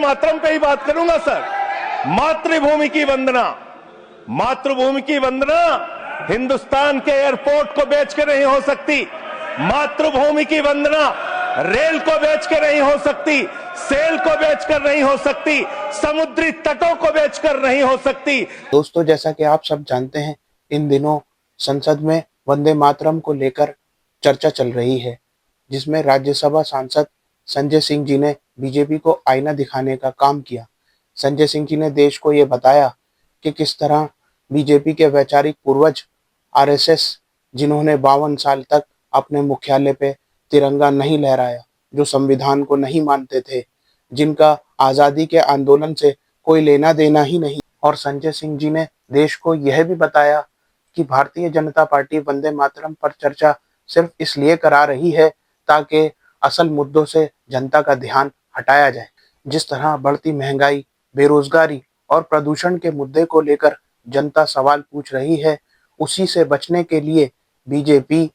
मातरम पे ही बात करूंगा सर। मातृभूमि की वंदना, मातृभूमि की वंदना हिंदुस्तान के एयरपोर्ट को बेच के नहीं हो सकती। मातृभूमि की वंदना रेल को बेच के नहीं हो सकती, सेल को बेचकर नहीं हो सकती, समुद्री तटों को बेचकर नहीं हो सकती। दोस्तों, जैसा कि आप सब जानते हैं, इन दिनों संसद में वंदे मातरम को लेकर चर्चा चल रही है, जिसमें राज्यसभा सांसद संजय सिंह जी ने बीजेपी को आईना दिखाने का काम किया। संजय सिंह जी ने देश को ये बताया कि किस तरह बीजेपी के वैचारिक पूर्वज आरएसएस, जिन्होंने 52 साल तक अपने मुख्यालय पे तिरंगा नहीं लहराया, जो संविधान को नहीं मानते थे, जिनका आज़ादी के आंदोलन से कोई लेना देना ही नहीं। और संजय सिंह जी ने देश को यह भी बताया कि भारतीय जनता पार्टी वंदे मातरम पर चर्चा सिर्फ इसलिए करा रही है ताकि असल मुद्दों से जनता का ध्यान हटाया जाए। जिस तरह बढ़ती महंगाई, बेरोजगारी और प्रदूषण के मुद्दे को लेकर जनता सवाल पूछ रही है, उसी से बचने के लिए बीजेपी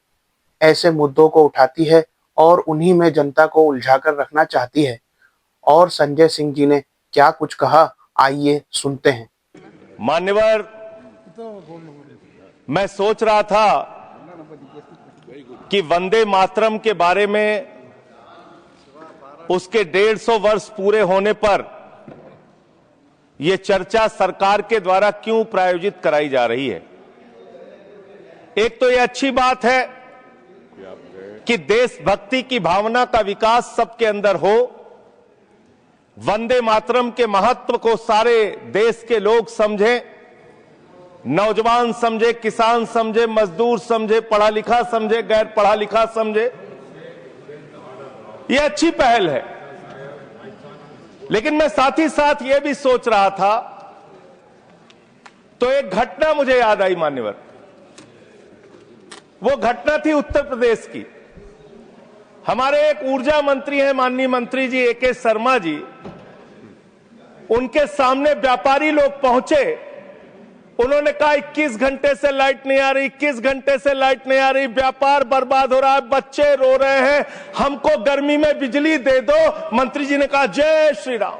ऐसे मुद्दों को उठाती है और उन्हीं में जनता को उलझाकर रखना चाहती है। और संजय सिंह जी ने क्या कुछ कहा, आइए सुनते हैं। मान्यवर, मैं सोच रहा था कि वंदे मातरम के बारे में उसके 150 वर्ष पूरे होने पर यह चर्चा सरकार के द्वारा क्यों प्रायोजित कराई जा रही है। एक तो यह अच्छी बात है कि देशभक्ति की भावना का विकास सबके अंदर हो। वंदे मातरम के महत्व को सारे देश के लोग समझें, नौजवान समझे, किसान समझे, मजदूर समझे, पढ़ा लिखा समझे, गैर पढ़ा लिखा समझे। यह अच्छी पहल है, लेकिन मैं साथ ही साथ यह भी सोच रहा था तो एक घटना मुझे याद आई मान्यवर। वो घटना थी उत्तर प्रदेश की। हमारे एक ऊर्जा मंत्री हैं, माननीय मंत्री जी ए.के. शर्मा जी, उनके सामने व्यापारी लोग पहुंचे। उन्होंने कहा 21 घंटे से लाइट नहीं आ रही, 21 घंटे से लाइट नहीं आ रही, व्यापार बर्बाद हो रहा है, बच्चे रो रहे हैं, हमको गर्मी में बिजली दे दो। मंत्री जी ने कहा जय श्री राम,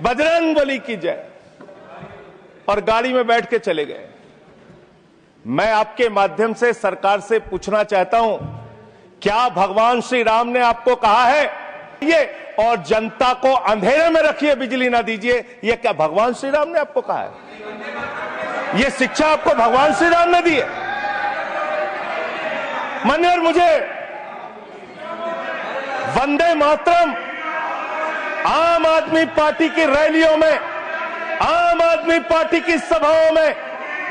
बजरंगबली की जय, और गाड़ी में बैठ के चले गए। मैं आपके माध्यम से सरकार से पूछना चाहता हूं, क्या भगवान श्री राम ने आपको कहा है ये और जनता को अंधेरे में रखिए, बिजली ना दीजिए? ये क्या भगवान श्री राम ने आपको कहा है? ये शिक्षा आपको भगवान श्री राम ने दी है? मान्यवर, मुझे वंदे मातरम आम आदमी पार्टी की रैलियों में, आम आदमी पार्टी की सभाओं में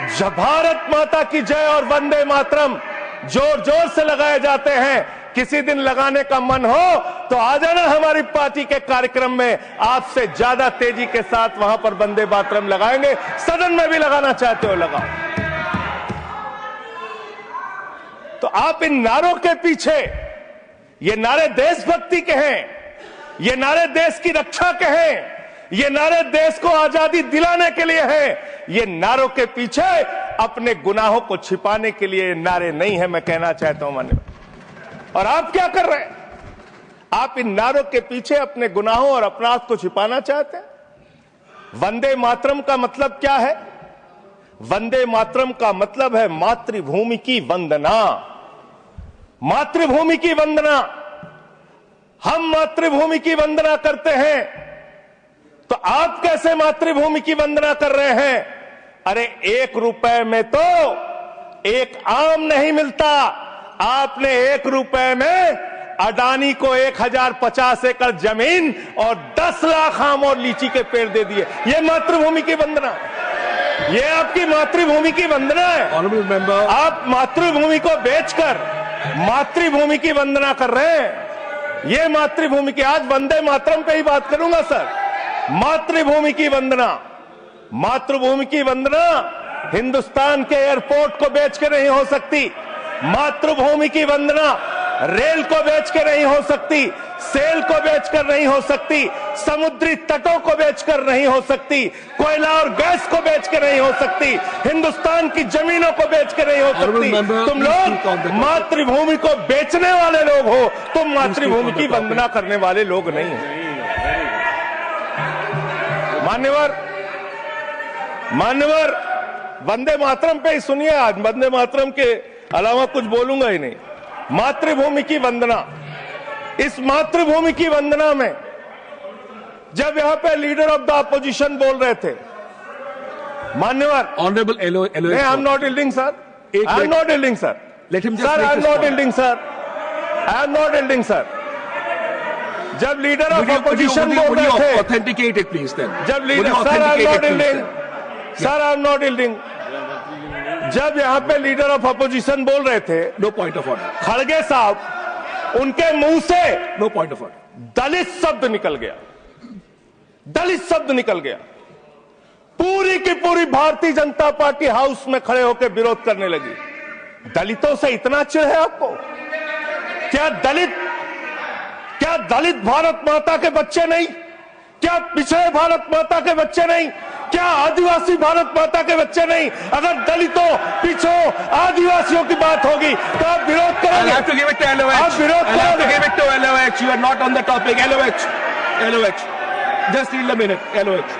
जब भारत माता की जय और वंदे मातरम जोर जोर से लगाए जाते हैं। किसी दिन लगाने का मन हो तो आ जाना हमारी पार्टी के कार्यक्रम में, आपसे ज्यादा तेजी के साथ वहां पर वंदे मातरम लगाएंगे। सदन में भी लगाना चाहते हो लगाओ। तो आप इन नारों के पीछे, ये नारे देशभक्ति के हैं, ये नारे देश की रक्षा के हैं, ये नारे देश को आजादी दिलाने के लिए हैं। ये नारों के पीछे अपने गुनाहों को छिपाने के लिए नारे नहीं है, मैं कहना चाहता हूं मान्यवर। और आप क्या कर रहे हैं? आप इन नारों के पीछे अपने गुनाहों और अपराध को छिपाना चाहते हैं। वंदे मातरम का मतलब क्या है? वंदे मातरम का मतलब है मातृभूमि की वंदना। मातृभूमि की वंदना। हम मातृभूमि की वंदना करते हैं, तो आप कैसे मातृभूमि की वंदना कर रहे हैं? अरे 1 रुपए में तो एक आम नहीं मिलता। आपने 1 रुपए में अडानी को 1050 एकड़ जमीन और 10 लाख आम और लीची के पेड़ दे दिए। ये मातृभूमि की वंदना, ये आपकी मातृभूमि की वंदना है। आप मातृभूमि को बेचकर मातृभूमि की वंदना कर रहे हैं। ये मातृभूमि की, आज वंदे मातरम पे ही बात करूंगा सर। मातृभूमि की वंदना, मातृभूमि की वंदना हिंदुस्तान के एयरपोर्ट को बेच के नहीं हो सकती। मातृभूमि की वंदना रेल को बेच के नहीं हो सकती, सेल को बेचकर नहीं हो सकती, समुद्री तटों को बेचकर नहीं हो सकती, कोयला और गैस को बेच के नहीं हो सकती, हिंदुस्तान की जमीनों को बेच के नहीं हो सकती। तुम लोग मातृभूमि को बेचने वाले लोग हो, तुम मातृभूमि की वंदना करने वाले लोग नहीं हो। मान्यवर वंदे मातरम पे ही सुनिए। आज वंदे मातरम के अलावा कुछ बोलूंगा ही नहीं। मातृभूमि की वंदना, इस मातृभूमि की वंदना में जब यहां पे लीडर ऑफ द अपोजिशन बोल रहे थे, मान्यवर honourable I am not yielding sir, I am not yielding sir, let him sir, I am not yielding sir, I am not yielding sir. जब लीडर ऑफ अपोजिशन बोल रहे थे, authenticate it please then. जब leader, sir I am not yielding, sir I am not yielding. जब यहां पे leader of opposition बोल रहे थे, नो पॉइंट ऑफ ऑर्डर, खड़गे साहब उनके मुंह से नो पॉइंट ऑफ ऑर्डर, दलित शब्द निकल गया, दलित शब्द निकल गया। पूरी की पूरी भारतीय जनता पार्टी हाउस में खड़े होकर विरोध करने लगी। दलितों से इतना चिढ़ है आपको? क्या दलित भारत माता के बच्चे नहीं? क्या पिछड़े भारत माता के बच्चे नहीं? क्या आदिवासी भारत माता के बच्चे नहीं? अगर दलितों, पिछड़ों, आदिवासियों की बात होगी तो आप विरोध करोगे? आप विरोध करोगे? You are not on the topic. LOH. Just hold a minute. LOH.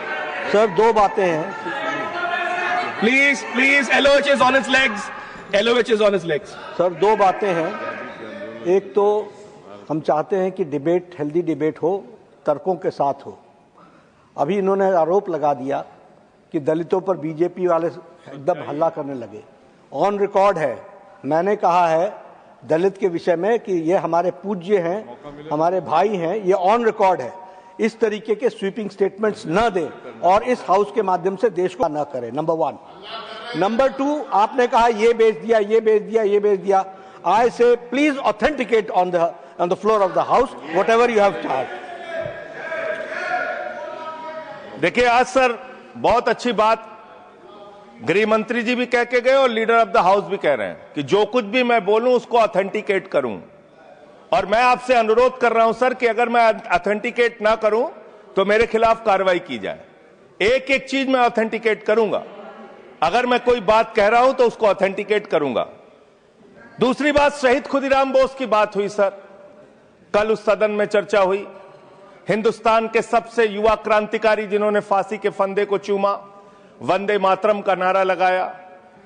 Sir दो बातें हैं। Please. LOH is on its legs. LOH is on its legs. Sir दो बातें हैं। एक तो हम चाहते हैं कि डिबेट, हेल्दी डिबेट हो, तर्कों के साथ हो। अभी इन्होंने आरोप लगा दिया कि दलितों पर बीजेपी वाले एकदम हल्ला करने लगे। ऑन रिकॉर्ड है, मैंने कहा है दलित के विषय में कि ये हमारे पूज्य हैं, हमारे भाई हैं, ये ऑन रिकॉर्ड है। इस तरीके के स्वीपिंग स्टेटमेंट्स न दें और इस हाउस के माध्यम से देश को न करें, नंबर 1। नंबर 2, आपने कहा ये बेच दिया, ये बेच दिया, ये बेच दिया। आई से please authenticate on the floor of the house whatever you have charge. देखिए आज सर बहुत अच्छी बात गृह मंत्री जी भी कह के गए और लीडर ऑफ द हाउस भी कह रहे हैं कि जो कुछ भी मैं बोलूं उसको ऑथेंटिकेट करूं। और मैं आपसे अनुरोध कर रहा हूं सर कि अगर मैं ऑथेंटिकेट ना करूं तो मेरे खिलाफ कार्रवाई की जाए। एक एक चीज मैं ऑथेंटिकेट करूंगा। अगर मैं कोई बात कह रहा हूं तो उसको ऑथेंटिकेट करूंगा। दूसरी बात, शहीद खुदीराम बोस की बात हुई सर, कल उस सदन में चर्चा हुई। हिंदुस्तान के सबसे युवा क्रांतिकारी जिन्होंने फांसी के फंदे को चूमा, वंदे मातरम का नारा लगाया,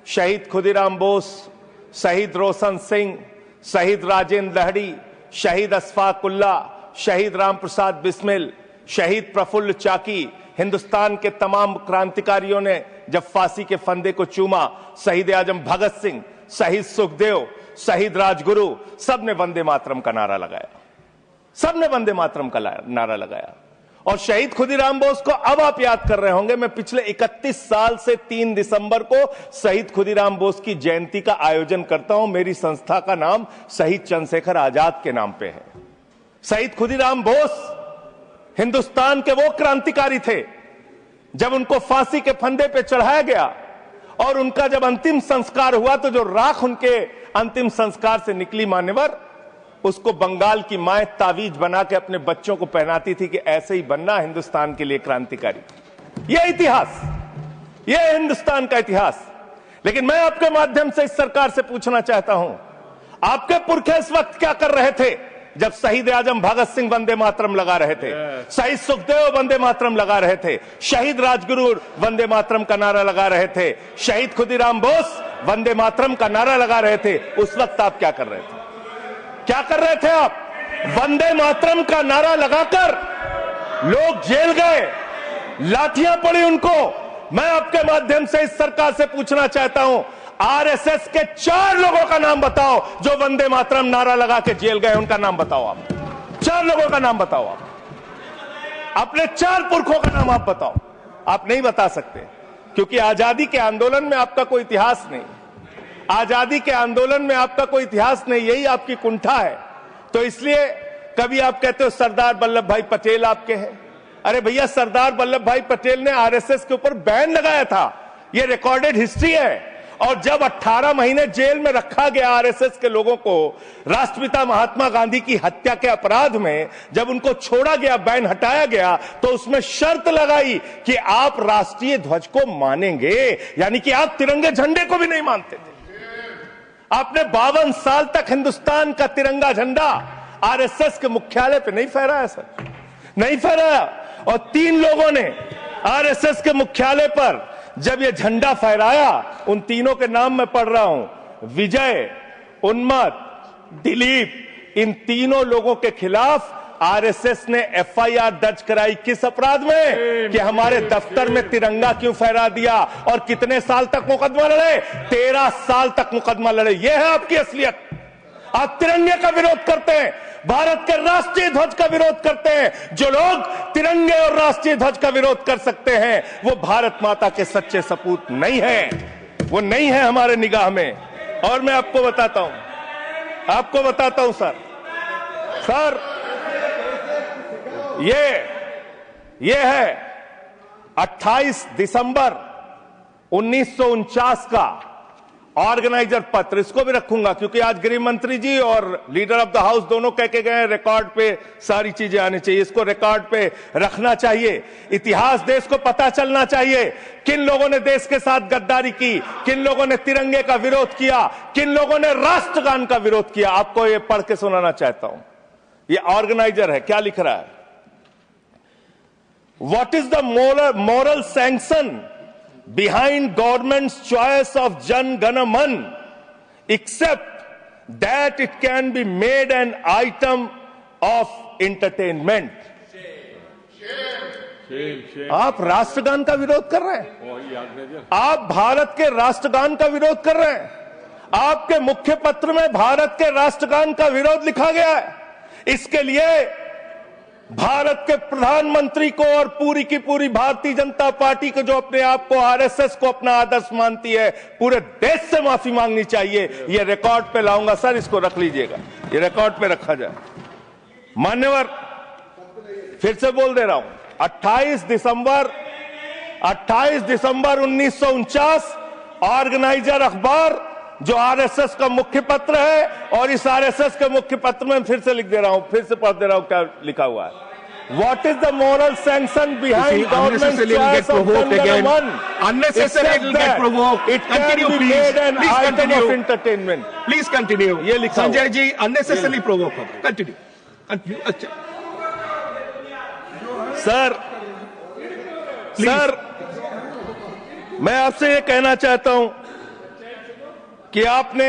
शहीद खुदीराम बोस, शहीद रोशन सिंह, शहीद राजेंद्र लहड़ी, शहीद अशफाक उल्ला, शहीद राम प्रसाद बिस्मिल, शहीद प्रफुल्ल चाकी, हिंदुस्तान के तमाम क्रांतिकारियों ने जब फांसी के फंदे को चूमा, शहीद आजम भगत सिंह, शहीद सुखदेव, शहीद राजगुरु, सबने वंदे मातरम का नारा लगाया, सबने वंदे मातरम का नारा लगाया। और शहीद खुदीराम बोस को अब आप याद कर रहे होंगे, मैं पिछले 31 साल से 3 दिसंबर को शहीद खुदीराम बोस की जयंती का आयोजन करता हूं। मेरी संस्था का नाम शहीद चंद्रशेखर आजाद के नाम पे है। शहीद खुदीराम बोस हिंदुस्तान के वो क्रांतिकारी थे, जब उनको फांसी के फंदे पे चढ़ाया गया और उनका जब अंतिम संस्कार हुआ तो जो राख उनके अंतिम संस्कार से निकली मान्यवर, उसको बंगाल की मां तावीज बना के अपने बच्चों को पहनाती थी कि ऐसे ही बनना हिंदुस्तान के लिए क्रांतिकारी। यह इतिहास, यह हिंदुस्तान का इतिहास। लेकिन मैं आपके माध्यम से इस सरकार से पूछना चाहता हूं, आपके पुरखे इस वक्त क्या कर रहे थे जब शहीद आजम भगत सिंह वंदे मातरम लगा रहे थे, शहीद सुखदेव वंदे मातरम लगा रहे थे, शहीद राजगुरु वंदे मातरम का नारा लगा रहे थे, शहीद खुदीराम बोस वंदे मातरम का नारा लगा रहे थे? उस वक्त आप क्या कर रहे थे? क्या कर रहे थे आप? वंदे मातरम का नारा लगाकर लोग जेल गए, लाठियां पड़ी उनको। मैं आपके माध्यम से इस सरकार से पूछना चाहता हूं, आरएसएस के 4 लोगों का नाम बताओ जो वंदे मातरम नारा लगा के जेल गए, उनका नाम बताओ आप। 4 लोगों का नाम बताओ आप, अपने 4 पुरखों का नाम आप बताओ। आप नहीं बता सकते क्योंकि आजादी के आंदोलन में आपका कोई इतिहास नहीं, आजादी के आंदोलन में आपका कोई इतिहास नहीं, यही आपकी कुंठा है। तो इसलिए कभी आप कहते हो सरदार वल्लभ भाई पटेल आपके हैं। अरे भैया, सरदार वल्लभ भाई पटेल ने आरएसएस के ऊपर बैन लगाया था, यह रिकॉर्डेड हिस्ट्री है। और जब 18 महीने जेल में रखा गया आरएसएस के लोगों को राष्ट्रपिता महात्मा गांधी की हत्या के अपराध में, जब उनको छोड़ा गया, बैन हटाया गया, तो उसमें शर्त लगाई कि आप राष्ट्रीय ध्वज को मानेंगे, यानी कि आप तिरंगे झंडे को भी नहीं मानते थे। आपने 52 साल तक हिंदुस्तान का तिरंगा झंडा आरएसएस के मुख्यालय पे नहीं फहराया सर, नहीं फहराया। और 3 लोगों ने आरएसएस के मुख्यालय पर जब ये झंडा फहराया, उन तीनों के नाम मैं पढ़ रहा हूं, विजय, उन्मत्त, दिलीप, इन तीनों लोगों के खिलाफ आरएसएस ने एफआईआर दर्ज कराई। किस अपराध में? कि हमारे दफ्तर में तिरंगा क्यों फहरा दिया। और कितने साल तक मुकदमा लड़े? 13 साल तक मुकदमा लड़े। यह है आपकी असलियत। आप तिरंगे का विरोध करते हैं, भारत के राष्ट्रीय ध्वज का विरोध करते हैं। जो लोग तिरंगे और राष्ट्रीय ध्वज का विरोध कर सकते हैं, वो भारत माता के सच्चे सपूत नहीं है, वो नहीं है हमारे निगाह में। और मैं आपको बताता हूं सर, ये है 28 दिसंबर 1949 का ऑर्गेनाइजर पत्र। इसको भी रखूंगा क्योंकि आज गृह मंत्री जी और लीडर ऑफ द हाउस दोनों कह के गए, रिकॉर्ड पे सारी चीजें आनी चाहिए। इसको रिकॉर्ड पे रखना चाहिए। इतिहास देश को पता चलना चाहिए, किन लोगों ने देश के साथ गद्दारी की, किन लोगों ने तिरंगे का विरोध किया, किन लोगों ने राष्ट्रगान का विरोध किया। आपको ये पढ़ के सुनाना चाहता हूं। ये ऑर्गेनाइजर है, क्या लिख रहा है? What is the moral sanction behind government's choice of Jan Gana Man, except that it can be made an item of entertainment? आप राष्ट्रगान का विरोध कर रहे हैं, आप भारत के राष्ट्रगान का विरोध कर रहे हैं। आपके मुख्य पत्र में भारत के राष्ट्रगान का विरोध लिखा गया है। इसके लिए भारत के प्रधानमंत्री को और पूरी की पूरी भारतीय जनता पार्टी को, जो अपने आप को आरएसएस को अपना आदर्श मानती है, पूरे देश से माफी मांगनी चाहिए। ये रिकॉर्ड पे लाऊंगा सर, इसको रख लीजिएगा, ये रिकॉर्ड पे रखा जाए। मान्यवर, फिर से बोल दे रहा हूं, 28 दिसंबर 1949 ऑर्गेनाइजर अखबार, जो आरएसएस का मुख्य पत्र है, और इस आरएसएस के मुख्य पत्र में फिर से लिख दे रहा हूं, फिर से पढ़ दे रहा हूं क्या लिखा हुआ है। What is the moral sanction behind government's choice of Jan Gana Man? Unnecessary, it will get provoked. It can be made an item of entertainment. Please continue. ये लिखा हुआ। Sanjay ji, unnecessarily provoke. Continue. अच्छा। सर, मैं आपसे ये कहना चाहता हूं कि आपने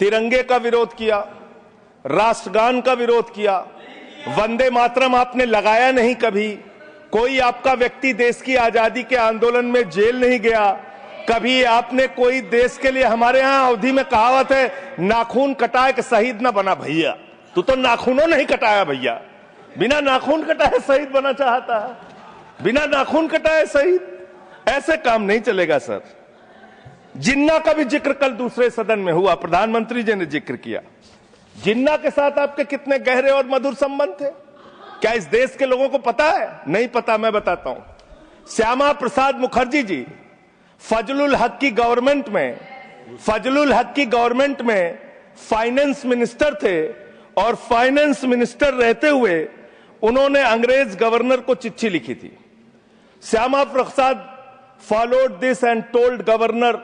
तिरंगे का विरोध किया, राष्ट्रगान का विरोध किया, वंदे मातरम आपने लगाया नहीं कभी। कोई आपका व्यक्ति देश की आजादी के आंदोलन में जेल नहीं गया कभी। आपने कोई देश के लिए, हमारे यहां अवधि में कहावत है, नाखून कटाए कि शहीद ना बना भैया। तू तो नाखूनों नहीं कटाया भैया, बिना नाखून कटाए शहीद बना चाहता है, बिना नाखून कटाए शहीद। ऐसे काम नहीं चलेगा सर। जिन्ना का भी जिक्र कल दूसरे सदन में हुआ, प्रधानमंत्री जी ने जिक्र किया। जिन्ना के साथ आपके कितने गहरे और मधुर संबंध थे, क्या इस देश के लोगों को पता है? नहीं पता, मैं बताता हूं। श्यामा प्रसाद मुखर्जी जी फजलुल हक की गवर्नमेंट में फाइनेंस मिनिस्टर थे, और फाइनेंस मिनिस्टर रहते हुए उन्होंने अंग्रेज गवर्नर को चिट्ठी लिखी थी। Shyama Prasad followed this and told Governor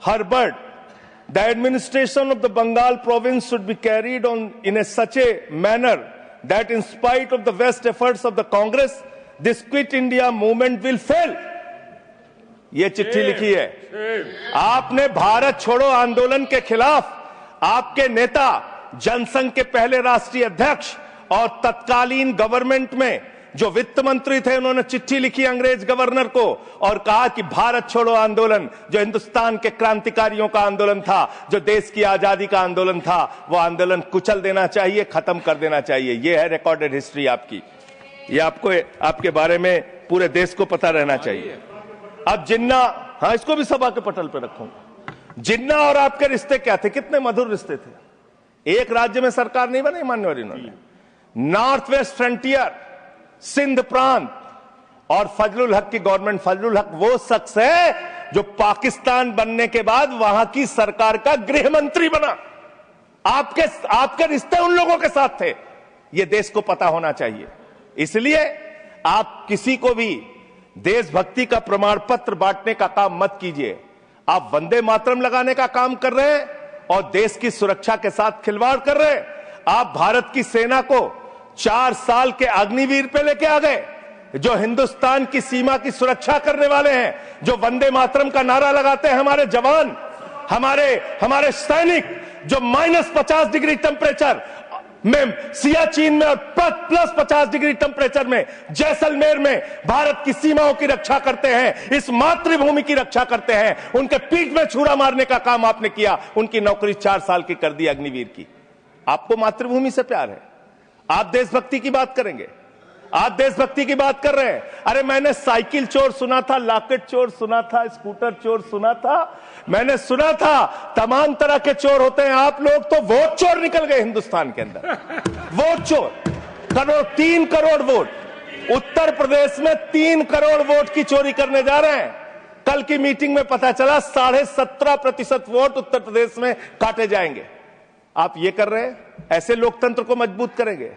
Herbert, the administration of the Bengal province should be carried on in such a manner that in spite of the best efforts of the Congress, this Quit India movement will fail. ये चिट्ठी लिखी है। आपने भारत छोड़ो आंदोलन के खिलाफ आपके नेता, जनसंघ के पहले राष्ट्रीय अध्यक्ष और तत्कालीन गवर्नमेंट में जो वित्त मंत्री थे, उन्होंने चिट्ठी लिखी अंग्रेज गवर्नर को और कहा कि भारत छोड़ो आंदोलन, जो हिंदुस्तान के क्रांतिकारियों का आंदोलन था, जो देश की आजादी का आंदोलन था, वो आंदोलन कुचल देना चाहिए, खत्म कर देना चाहिए। ये है रिकॉर्डेड हिस्ट्री आपकी। ये आपको, आपके बारे में पूरे देश को पता रहना चाहिए। अब जिन्ना, हाँ, इसको भी सभा के पटल पर रखूंगा। जिन्ना और आपके रिश्ते क्या थे? कितने मधुर रिश्ते थे। एक राज्य में सरकार नहीं बनाई मान्यवर इन्होंने। नॉर्थ वेस्ट फ्रंटियर, सिंध प्रांत और फजलुल हक की गवर्नमेंट। फजलुल हक वो शख्स है जो पाकिस्तान बनने के बाद वहां की सरकार का गृह मंत्री बना। आपके रिश्ते उन लोगों के साथ थे, ये देश को पता होना चाहिए। इसलिए आप किसी को भी देशभक्ति का प्रमाण पत्र बांटने का काम मत कीजिए। आप वंदे मातरम लगाने का काम कर रहे हैं और देश की सुरक्षा के साथ खिलवाड़ कर रहे हैं। आप भारत की सेना को 4 साल के अग्निवीर पे लेके आ गए। जो हिंदुस्तान की सीमा की सुरक्षा करने वाले हैं, जो वंदे मातरम का नारा लगाते हैं हमारे जवान, हमारे सैनिक, जो -50 डिग्री टेम्परेचर में सियाचिन में और +50 डिग्री टेम्परेचर में जैसलमेर में भारत की सीमाओं की रक्षा करते हैं, इस मातृभूमि की रक्षा करते हैं, उनके पीठ में छुरा मारने का काम आपने किया, उनकी नौकरी 4 साल की कर दी अग्निवीर की। आपको मातृभूमि से प्यार है, आप देशभक्ति की बात करेंगे, आप देशभक्ति की बात कर रहे हैं। अरे मैंने साइकिल चोर सुना था, लॉकेट चोर सुना था, स्कूटर चोर सुना था, मैंने सुना था तमाम तरह के चोर होते हैं। आप लोग तो वोट चोर निकल गए हिंदुस्तान के अंदर, वोट चोर। 3 करोड़ वोट उत्तर प्रदेश में 3 करोड़ वोट की चोरी करने जा रहे हैं। कल की मीटिंग में पता चला 17.5% वोट उत्तर प्रदेश में काटे जाएंगे। आप ये कर रहे हैं, ऐसे लोकतंत्र को मजबूत करेंगे?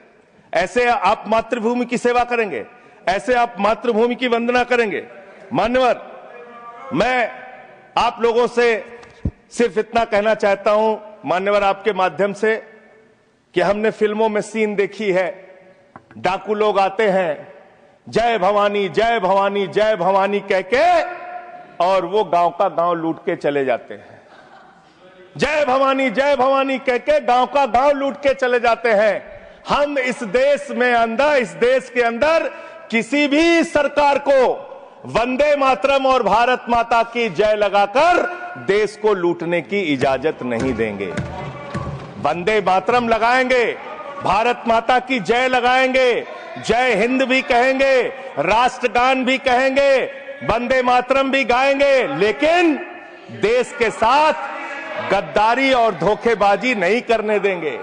ऐसे आप मातृभूमि की सेवा करेंगे? ऐसे आप मातृभूमि की वंदना करेंगे? मान्यवर, मैं आप लोगों से सिर्फ इतना कहना चाहता हूं मान्यवर, आपके माध्यम से, कि हमने फिल्मों में सीन देखी है, डाकू लोग आते हैं, जय भवानी जय भवानी जय भवानी कह के, और वो गांव का गांव लूट के चले जाते हैं। जय भवानी कह के गांव का गांव लूट के चले जाते हैं। हम इस देश के अंदर किसी भी सरकार को वंदे मातरम और भारत माता की जय लगाकर देश को लूटने की इजाजत नहीं देंगे। वंदे मातरम लगाएंगे, भारत माता की जय लगाएंगे, जय हिंद भी कहेंगे, राष्ट्रगान भी कहेंगे, वंदे मातरम भी गाएंगे, लेकिन देश के साथ गद्दारी और धोखेबाजी नहीं करने देंगे,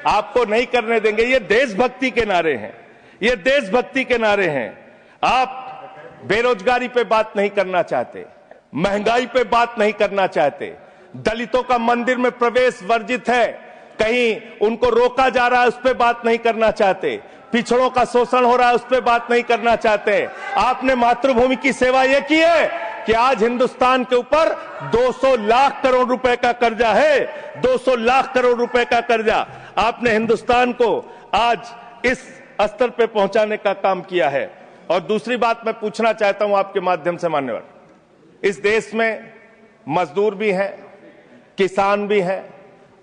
आपको नहीं करने देंगे। ये देशभक्ति के नारे हैं, ये देशभक्ति के नारे हैं। आप बेरोजगारी पे बात नहीं करना चाहते, महंगाई पे बात नहीं करना चाहते, दलितों का मंदिर में प्रवेश वर्जित है, कहीं उनको रोका जा रहा है, उस पर बात नहीं करना चाहते, पिछड़ों का शोषण हो रहा है, उस पर बात नहीं करना चाहते। आपने मातृभूमि की सेवा यह की है कि आज हिंदुस्तान के ऊपर 200 लाख करोड़ रुपए का कर्जा है, 200 लाख करोड़ रुपए का कर्जा आपने हिंदुस्तान को आज इस स्तर पे पहुंचाने का काम किया है। और दूसरी बात मैं पूछना चाहता हूं आपके माध्यम से मान्यवर, इस देश में मजदूर भी हैं, किसान भी हैं,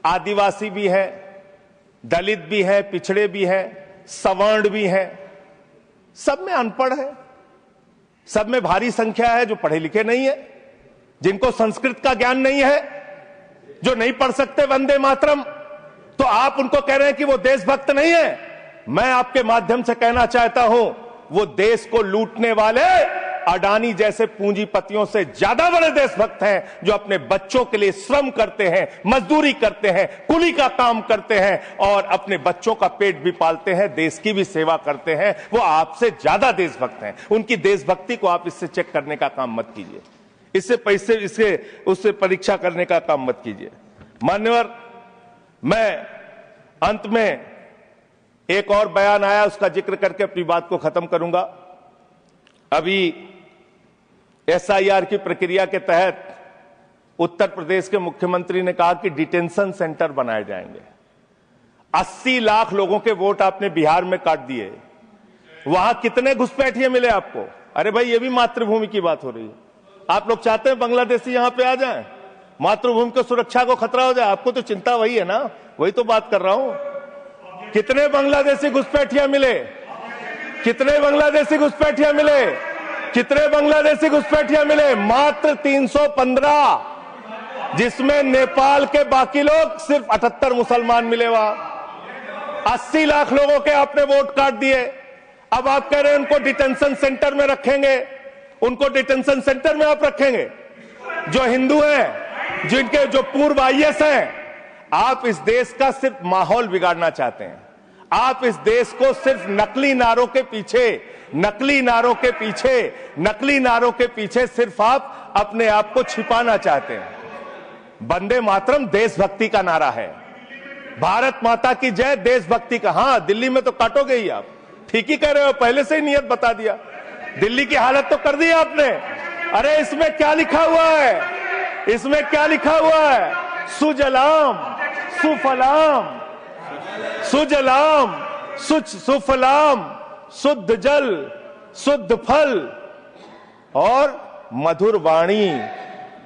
आदिवासी भी हैं, दलित भी हैं, पिछड़े भी हैं, सवर्ण भी हैं, सब में अनपढ़ है, सब में भारी संख्या है जो पढ़े लिखे नहीं है, जिनको संस्कृत का ज्ञान नहीं है, जो नहीं पढ़ सकते वंदे मातरम। तो आप उनको कह रहे हैं कि वो देशभक्त नहीं है। मैं आपके माध्यम से कहना चाहता हूं, वो देश को लूटने वाले अडानी जैसे पूंजीपतियों से ज्यादा बड़े देशभक्त हैं, जो अपने बच्चों के लिए श्रम करते हैं, मजदूरी करते हैं, कुली का काम करते हैं और अपने बच्चों का पेट भी पालते हैं, देश की भी सेवा करते हैं। वो आपसे ज्यादा देशभक्त हैं। उनकी देशभक्ति को आप इससे चेक करने का काम मत कीजिए, उससे परीक्षा करने का काम मत कीजिए। मान्यवर, मैं अंत में एक और बयान आया, उसका जिक्र करके अपनी बात को खत्म करूंगा। अभी SIR की प्रक्रिया के तहत उत्तर प्रदेश के मुख्यमंत्री ने कहा कि डिटेंशन सेंटर बनाए जाएंगे। 80 लाख लोगों के वोट आपने बिहार में काट दिए, वहां कितने घुसपैठिए मिले आपको? अरे भाई, ये भी मातृभूमि की बात हो रही है। आप लोग चाहते हैं बांग्लादेशी यहां पे आ जाएं, मातृभूमि को सुरक्षा को खतरा हो जाए? आपको तो चिंता वही है ना, वही तो बात कर रहा हूं। कितने बांग्लादेशी घुसपैठिया मिले? कितने बांग्लादेशी घुसपैठिया मिले? कितने बांग्लादेशी घुसपैठिया मिले? मात्र 315, जिसमें नेपाल के बाकी लोग सिर्फ 78 मुसलमान मिले। वहां 80 लाख लोगों के आपने वोट काट दिए। अब आप कह रहे हैं उनको डिटेंशन सेंटर में रखेंगे, उनको डिटेंशन सेंटर में आप रखेंगे जो हिंदू हैं, जिनके जो पूर्व IAS हैं। आप इस देश का सिर्फ माहौल बिगाड़ना चाहते हैं। आप इस देश को सिर्फ नकली नारों के पीछे सिर्फ आप अपने आप को छिपाना चाहते हैं। वंदे मातरम देशभक्ति का नारा है, भारत माता की जय देशभक्ति का। हां, दिल्ली में तो काटोगे ही आप, ठीक ही कह रहे हो, पहले से ही नियत बता दिया। दिल्ली की हालत तो कर दी आपने। अरे इसमें क्या लिखा हुआ है? इसमें क्या लिखा हुआ है? सुजलाम सुफलाम, सुजलाम सुफलाम, शुद्ध जल शुद्ध फल और मधुर वाणी।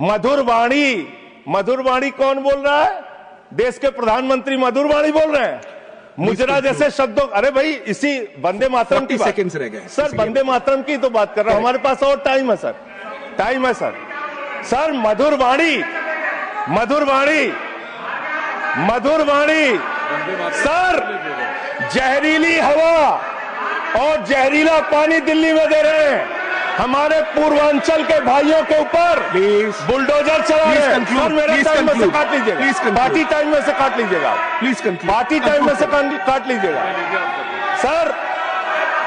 मधुर वाणी, मधुर वाणी कौन बोल रहा है? देश के प्रधानमंत्री मधुर वाणी बोल रहे हैं। मुजरा जैसे शब्दों, अरे भाई इसी वंदे मातरम की सेकंड्स रह गए सर, वंदे मातरम की तो बात कर रहा हूं, हमारे पास और टाइम है सर, टाइम है सर। सर मधुर वाणी, मधुर वाणी, मधुर वाणी, सर जहरीली हवा और जहरीला पानी दिल्ली में दे रहे हैं। हमारे पूर्वांचल के भाइयों के ऊपर बुलडोजर चला रहे हैं। सर मेरे टाइम में से काट लीजिएगा, पार्टी टाइम में से काट लीजिएगा, प्लीज पार्टी टाइम में से काट लीजिएगा। सर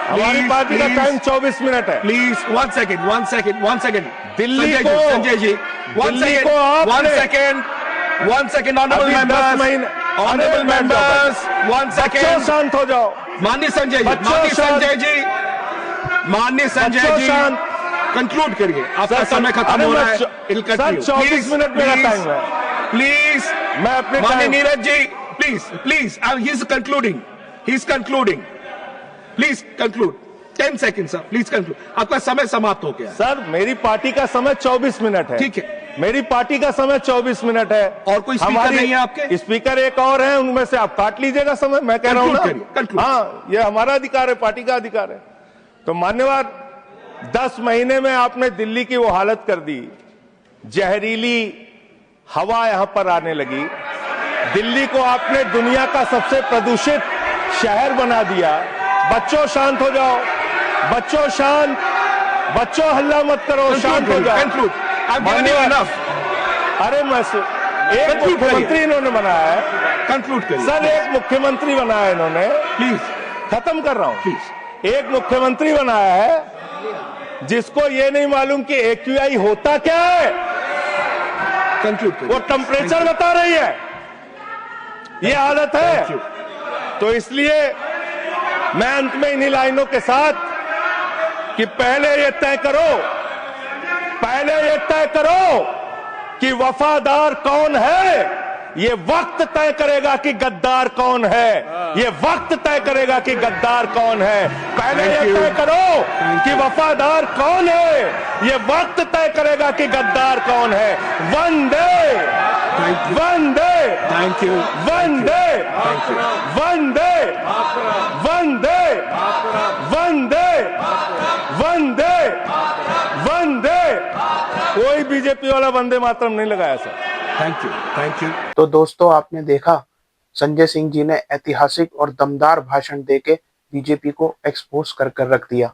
हमारी पार्टी का टाइम 24 मिनट है। Please 1 second, 1 second, 1 second. Delhi को, Sanjay ji 1 second, 1 second, 1 second. Honourable members, honourable members, 1 second. शांत हो जाओ। माननीय संजय जी, माननीय संजय जी, माननीय संजय जी, कंक्लूड करिए, आपका समय खत्म हो रहा है। सर 24 मिनट मेरा टाइम है, प्लीज। मैं अपने माननीय Neeraj ji, please please, he is concluding, he is concluding, please conclude. 10 second sir, please conclude, आपका समय समाप्त हो गया। सर मेरी पार्टी का समय 24 मिनट है। ठीक है, मेरी पार्टी का समय 24 मिनट है। और कोई स्पीकर नहीं है आपके? स्पीकर एक और है, उनमें से आप काट लीजिएगा समय, मैं कह रहा हूं ना। हाँ, ये हमारा अधिकार है, पार्टी का अधिकार है। तो मान्यवर, 10 महीने में आपने दिल्ली की वो हालत कर दी, जहरीली हवा यहां पर आने लगी। दिल्ली को आपने दुनिया का सबसे प्रदूषित शहर बना दिया। बच्चों शांत हो जाओ, बच्चों शांत, बच्चों हल्ला मत करो, शांत हो जाओ। अरे मैं एक मुख्यमंत्री इन्होंने बनाया है, कंक्लूड करिए सर। एक मुख्यमंत्री बनाया इन्होंने, प्लीज, खत्म कर रहा हूं प्लीज। एक मुख्यमंत्री बनाया है जिसको ये नहीं मालूम कि AQI होता क्या है। कंक्लूड करिए। वो टेम्परेचर बता रही है, ये हालत है। तो इसलिए मैं अंत में इन्हीं लाइनों के साथ कि पहले ये तय करो, पहले ये तय करो कि वफादार कौन है। ये वक्त तय करेगा कि गद्दार कौन है, ये वक्त तय करेगा कि गद्दार कौन है। पहले ये तय करो कि वफादार कौन है, ये वक्त तय करेगा कि गद्दार कौन है। वंदे वंदे, थैंक यू, वंदे वंदे, वंदे वंदे, वंदे वंदे। कोई बीजेपी वाला वंदे मातरम नहीं लगाया sir. Thank you, thank you. तो दोस्तों, आपने देखा संजय सिंह जी ने ऐतिहासिक और दमदार भाषण देके बीजेपी को एक्सपोज कर रख दिया।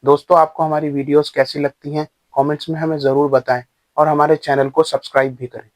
दोस्तों, आपको हमारी वीडियोस कैसी लगती हैं कमेंट्स में हमें जरूर बताएं और हमारे चैनल को सब्सक्राइब भी करें।